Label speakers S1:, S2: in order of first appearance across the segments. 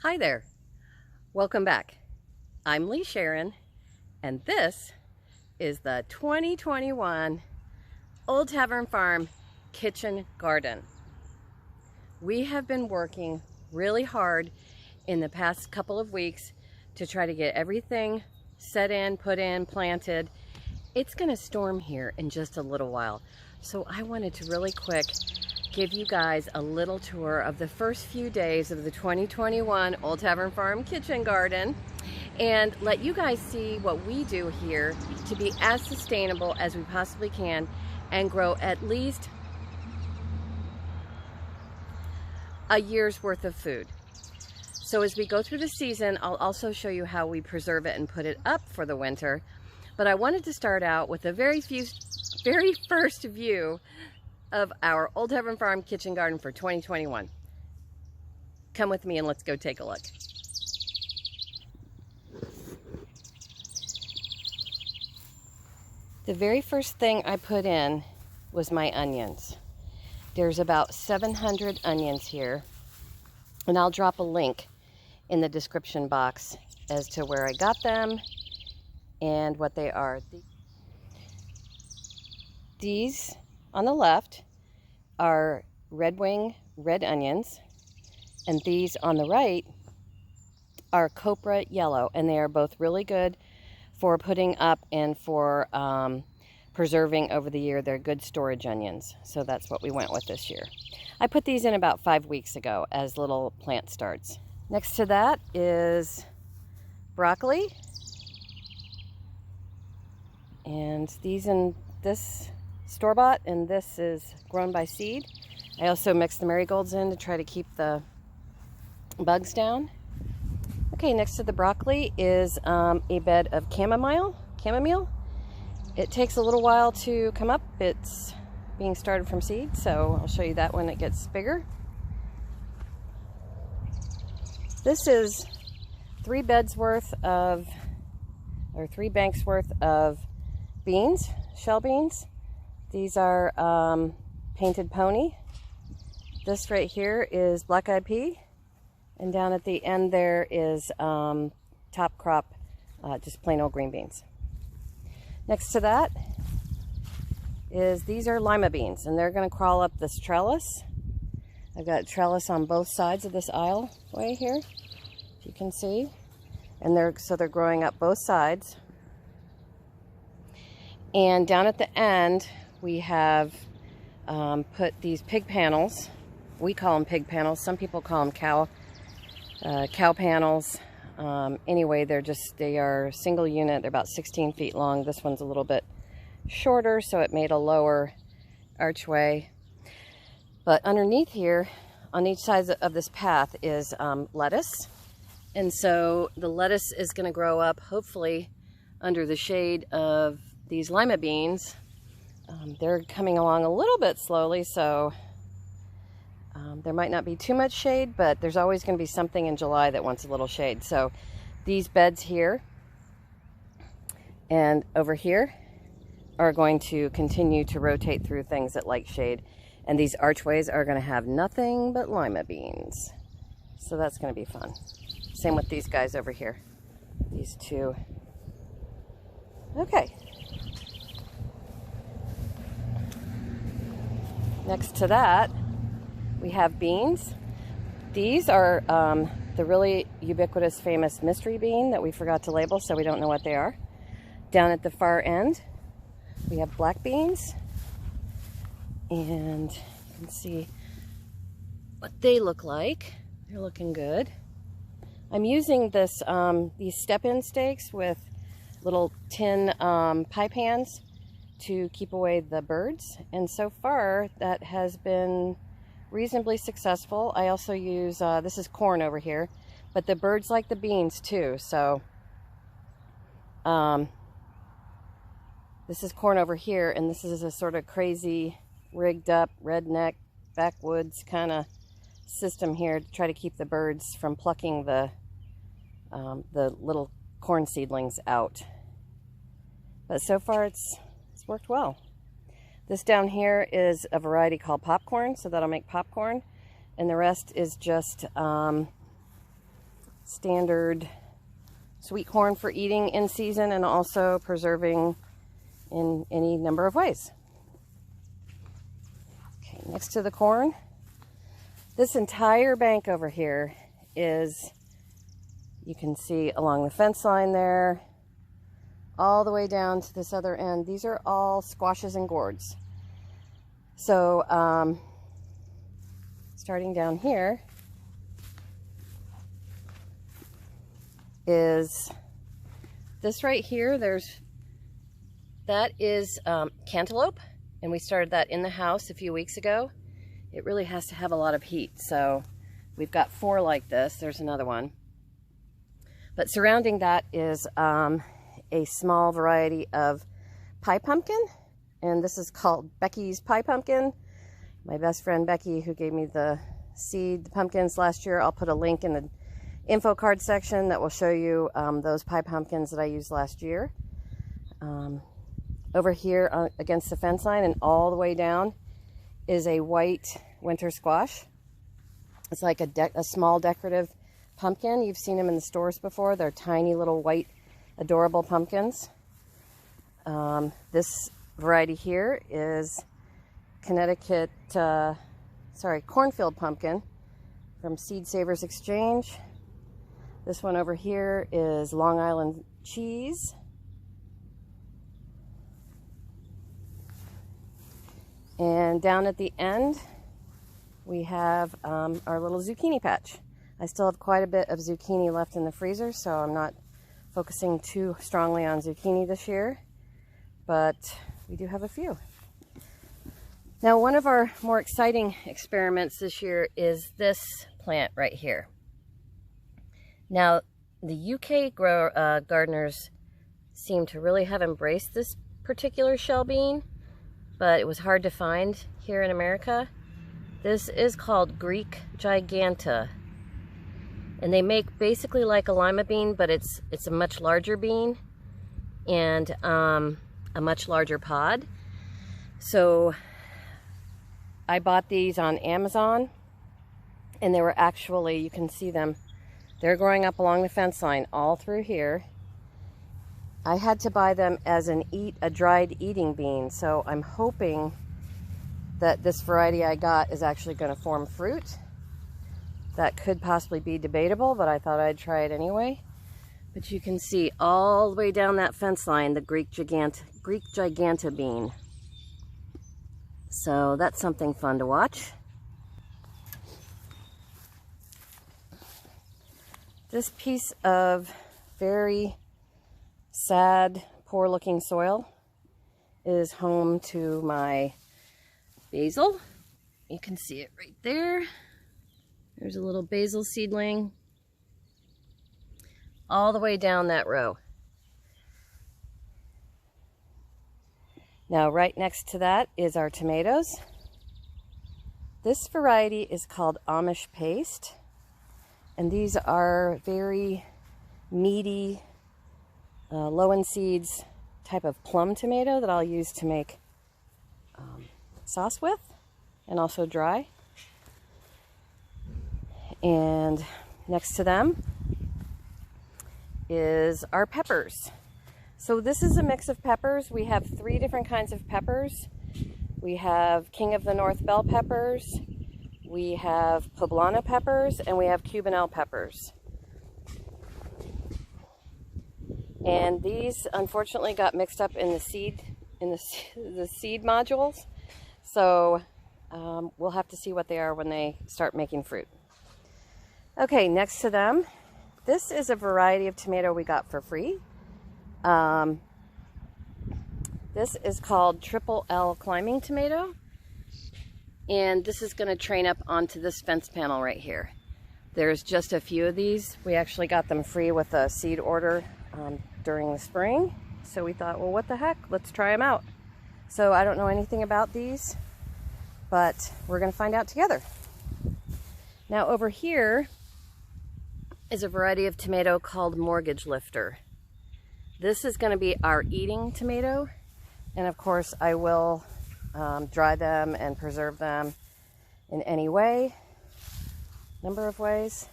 S1: Hi there, welcome back. I'm Lee Sharon, and this is the 2021 Old Tavern Farm Kitchen Garden. We have been working really hard in the past couple of weeks to try to get everything set in, put in, planted. It's gonna storm here in just a little while, so I wanted to really quick give you guys a little tour of the first few days of the 2021 Old Tavern Farm Kitchen Garden and let you guys see what we do here to be as sustainable as we possibly can and grow at least a year's worth of food. So as we go through the season, I'll also show you how we preserve it and put it up for the winter. But I wanted to start out with the very first view of our Old Tavern Farm Kitchen Garden for 2021. Come with me and let's go take a look. The very first thing I put in was my onions. There's about 700 onions here, and I'll drop a link in the description box as to where I got them and what they are. These on the left are Red Wing red onions, and these on the right are Copra yellow, and they are both really good for putting up and for preserving over the year. They're good storage onions, so that's what we went with this year. I put these in about 5 weeks ago as little plant starts. Next to that is broccoli, and these in this store-bought, and this is grown by seed. I also mix the marigolds in to try to keep the bugs down. Okay, next to the broccoli is a bed of chamomile. It takes a little while to come up. It's being started from seed, so I'll show you that when it gets bigger. This is 3 banks worth of beans, shell beans. These are painted pony. This right here is black-eyed pea. And down at the end there is top crop, just plain old green beans. Next to that is, these are lima beans, and they're gonna crawl up this trellis. I've got trellis on both sides of this aisle way here, if you can see. And they're growing up both sides. And down at the end, we have put these pig panels. We call them pig panels. Some people call them cow panels. Anyway, they are single unit. They're about 16 feet long. This one's a little bit shorter, so it made a lower archway. But underneath here, on each side of this path, is lettuce. And so the lettuce is going to grow up, hopefully, under the shade of these lima beans. They're coming along a little bit slowly, so there might not be too much shade, but there's always going to be something in July that wants a little shade. So these beds here and over here are going to continue to rotate through things that like shade. And these archways are going to have nothing but lima beans. So that's going to be fun. Same with these guys over here. These two. Okay. Next to that, we have beans. These are the really ubiquitous, famous mystery bean that we forgot to label, so we don't know what they are. Down at the far end, we have black beans, and you can see what they look like. They're looking good. I'm using this these step-in stakes with little tin pie pans to keep away the birds, and so far that has been reasonably successful. I also use this is corn over here, but the birds like the beans too, so this is corn over here, and this is a sort of crazy rigged up redneck backwoods kind of system here to try to keep the birds from plucking the little corn seedlings out. But so far it's worked well. This down here is a variety called popcorn, so that'll make popcorn. And the rest is just standard sweet corn for eating in season and also preserving in any number of ways. Okay, next to the corn, this entire bank over here is, you can see along the fence line there, all the way down to this other end. These are all squashes and gourds. So starting down here is this right here. That is cantaloupe, and we started that in the house a few weeks ago. It really has to have a lot of heat, so we've got 4 like this. There's another one. But surrounding that is a small variety of pie pumpkin, and this is called Becky's Pie Pumpkin. My best friend Becky, who gave me the pumpkins last year, I'll put a link in the info card section that will show you those pie pumpkins that I used last year. Over here against the fence line and all the way down is a white winter squash. It's like a small decorative pumpkin. You've seen them in the stores before. They're tiny little white adorable pumpkins. This variety here is Connecticut, cornfield pumpkin from Seed Savers Exchange. This one over here is Long Island cheese. And down at the end, we have our little zucchini patch. I still have quite a bit of zucchini left in the freezer, so I'm not focusing too strongly on zucchini this year, but we do have a few. Now, one of our more exciting experiments this year is this plant right here. Now, the UK gardeners seem to really have embraced this particular shell bean, but it was hard to find here in America. This is called Greek Giganta, and they make basically like a lima bean, but it's a much larger bean and a much larger pod. So I bought these on Amazon, and they were actually, you can see them, they're growing up along the fence line all through here. I had to buy them as a dried eating bean, so I'm hoping that this variety I got is actually going to form fruit. That could possibly be debatable, but I thought I'd try it anyway. But you can see all the way down that fence line the Greek Giganta bean. So that's something fun to watch. This piece of very sad, poor looking soil is home to my basil. You can see it right there. There's a little basil seedling all the way down that row. Now, right next to that is our tomatoes. This variety is called Amish Paste, and these are very meaty, low in seeds type of plum tomato that I'll use to make sauce with, and also dry. And next to them is our peppers. So this is a mix of peppers. We have 3 different kinds of peppers. We have King of the North bell peppers, we have poblano peppers, and we have Cubanelle peppers. And these unfortunately got mixed up in the seed modules. So we'll have to see what they are when they start making fruit. Okay, next to them, this is a variety of tomato we got for free. This is called Triple L Climbing Tomato, and this is going to train up onto this fence panel right here. There's just a few of these. We actually got them free with a seed order during the spring, so we thought, well, what the heck, let's try them out. So I don't know anything about these, but we're going to find out together. Now over here is a variety of tomato called Mortgage Lifter. This is going to be our eating tomato, and of course I will dry them and preserve them in any way, number of ways.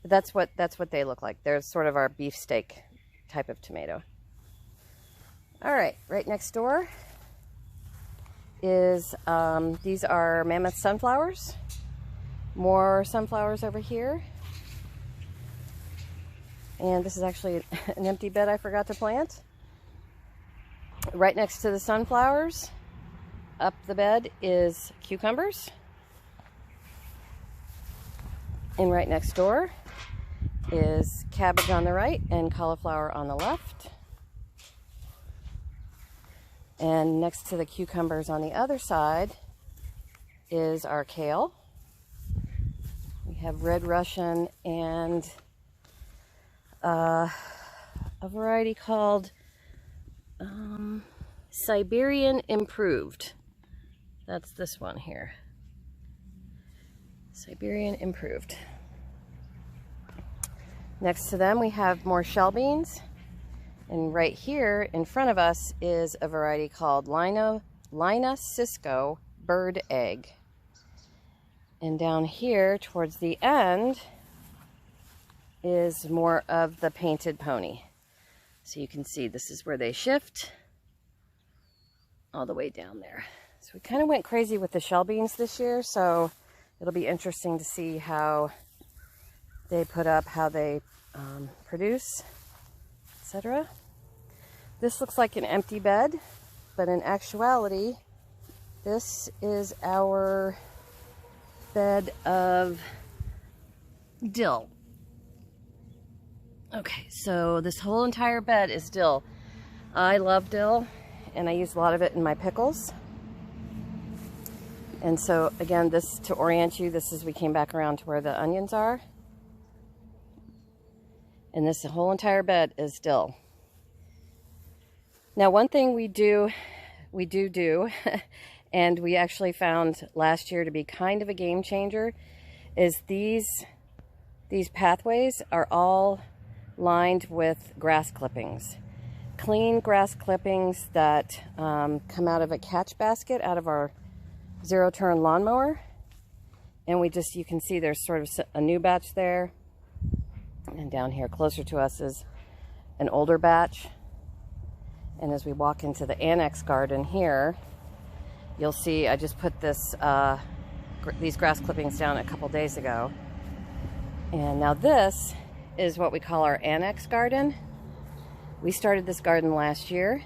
S1: That's what they look like. They're sort of our beefsteak type of tomato. All right, right next door is, these are mammoth sunflowers. More sunflowers over here. And this is actually an empty bed I forgot to plant. Right next to the sunflowers, up the bed, is cucumbers. And right next door is cabbage on the right and cauliflower on the left. And next to the cucumbers on the other side is our kale. We have red Russian and a variety called Siberian Improved. That's this one here. Siberian Improved. Next to them we have more shell beans. And right here in front of us is a variety called Lina Cisco Bird Egg. And down here towards the end is more of the painted pony. So you can see this is where they shift all the way down there. So we kind of went crazy with the shell beans this year, so it'll be interesting to see how they put up, how they produce, etc. This looks like an empty bed, but in actuality, this is our bed of dill. Okay, so this whole entire bed is dill. I love dill, and I use a lot of it in my pickles. And so again, this, to orient you, this is, we came back around to where the onions are. And this whole entire bed is dill. Now, one thing we do, and we actually found last year to be kind of a game changer, is these pathways are all lined with grass clippings. Clean grass clippings that come out of a catch basket out of our zero-turn lawnmower. And we just, you can see there's sort of a new batch there. And down here closer to us is an older batch. And as we walk into the annex garden here, you'll see I just put this these grass clippings down a couple days ago. And now this is what we call our annex garden. We started this garden last year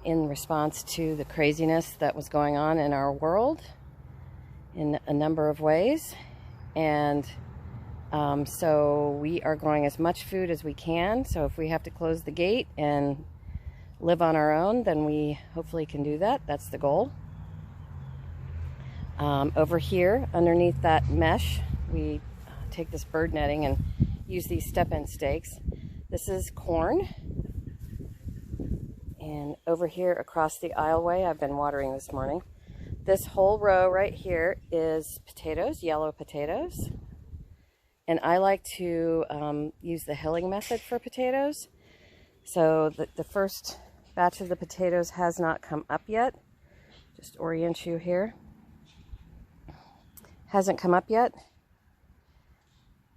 S1: in response to the craziness that was going on in our world in a number of ways. And so we are growing as much food as we can. So if we have to close the gate and live on our own, then we hopefully can do that. That's the goal. Over here, underneath that mesh, we take this bird netting and use these step-in stakes. This is corn. And over here across the aisleway, I've been watering this morning. This whole row right here is potatoes, yellow potatoes. And I like to use the hilling method for potatoes. So the first batch of the potatoes has not come up yet. Just orient you here. Hasn't come up yet,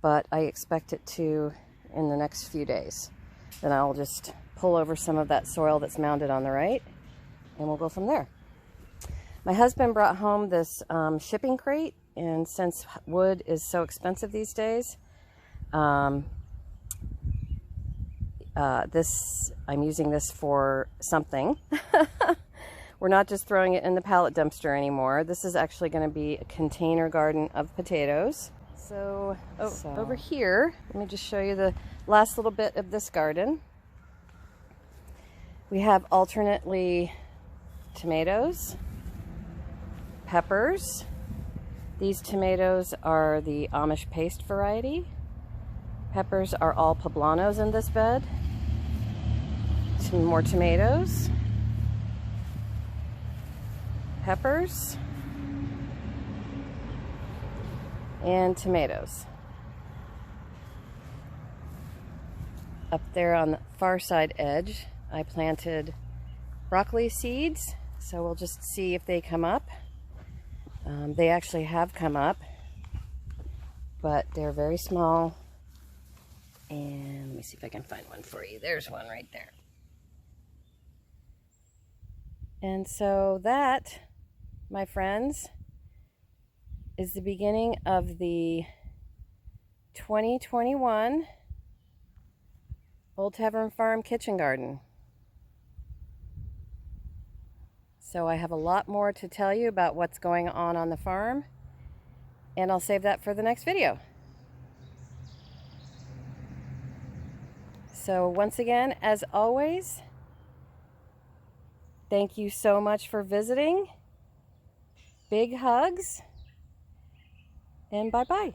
S1: but I expect it to in the next few days. Then I'll just pull over some of that soil that's mounded on the right, and we'll go from there. My husband brought home this shipping crate, and since wood is so expensive these days, I'm using this for something. We're not just throwing it in the pallet dumpster anymore. This is actually going to be a container garden of potatoes. So over here, let me just show you the last little bit of this garden. We have alternately tomatoes, peppers. These tomatoes are the Amish paste variety. Peppers are all poblanos in this bed. Some more tomatoes. Peppers. And tomatoes. Up there on the far side edge, I planted broccoli seeds. So we'll just see if they come up. They actually have come up. but they're very small. And let me see if I can find one for you. There's one right there. And so that, my friends, is the beginning of the 2021 Old Tavern Farm Kitchen Garden. So I have a lot more to tell you about what's going on the farm, and I'll save that for the next video. So once again, as always, thank you so much for visiting. Big hugs, and bye-bye.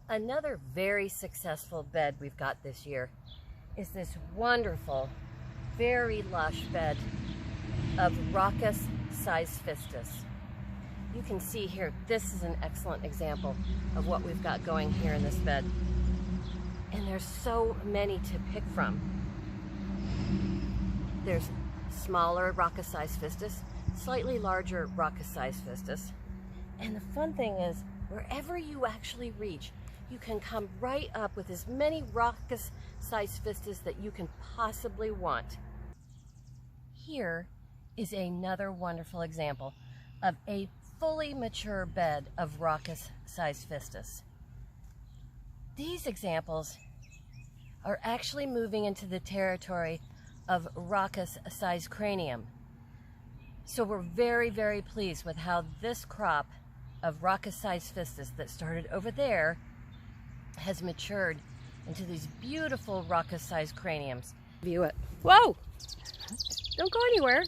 S1: Another very successful bed we've got this year is this wonderful, very lush bed of Rhachis cysphistus. You can see here, this is an excellent example of what we've got going here in this bed. And there's so many to pick from. There's smaller Rhachis cysphistus, slightly larger Rhachis cysphistus. And the fun thing is, wherever you actually reach, you can come right up with as many Rhachis cysphistus that you can possibly want. Here is another wonderful example of a fully mature bed of Rhachis cysphistus. These examples are actually moving into the territory of Rhachis cycranium. So we're very, very pleased with how this crop of Rhachis cysphistus that started over there has matured into these beautiful Rhachis cycraniums. View it. Whoa! Don't go anywhere.